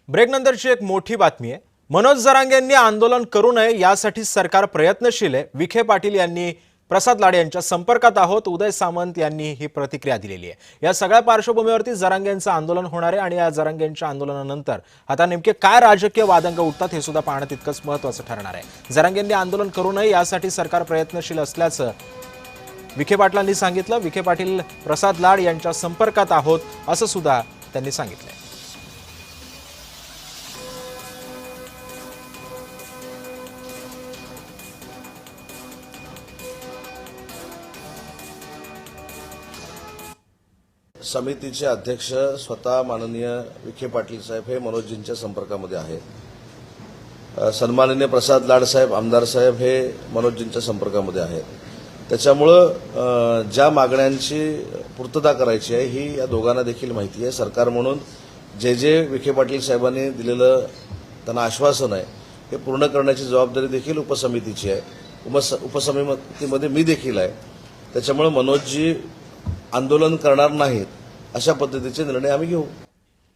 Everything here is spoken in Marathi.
ब्रेकनंतरची एक मोठी बातमी आहे। मनोज जरांगे यांनी आंदोलन करू नये यासाठी सरकार प्रयत्नशील आहे। विखे पाटील यांनी प्रसाद लाड यांच्या संपर्कात आहोत, उदय सामंत यांनी ही प्रतिक्रिया दिलेली आहे। या सगळ्या पार्श्वभूमीवरती जरांगे यांचं आंदोलन होणार आहे आणि या जरांगे यांच्या आंदोलनानंतर आता नेमके काय राजकीय वादंग उठतात हे सुद्धा पाहणं तितकंच महत्त्वाचं ठरणार आहे। जरांगे यांनी आंदोलन करू नये यासाठी सरकार प्रयत्नशील असल्याचं विखे पाटलांनी सांगितलं। विखे पाटील प्रसाद लाड यांच्या संपर्कात आहोत असं सुद्धा त्यांनी सांगितलं। समितीचे अध्यक्ष स्वतः माननीय विखे पाटील साहेब हे मनोजजींच्या संपर्कामध्ये आहेत। सन्माननीय प्रसाद लाड साहेब आमदार साहेब हे मनोजजींच्या संपर्कामध्ये आहेत। त्याच्यामुळं ज्या मागण्यांची पूर्तता करायची आहे ही या दोघांना देखील माहिती आहे। सरकार म्हणून जे विखे पाटील साहेबांनी दिलेलं त्यांना आश्वासन आहे हे पूर्ण करण्याची जबाबदारी देखील उपसमितीची आहे। उपसमितीमध्ये मी देखील आहे। त्याच्यामुळे मनोजजी आंदोलन करणार नाहीत अशा पद्धतीचे निर्णय आम्ही घेऊ।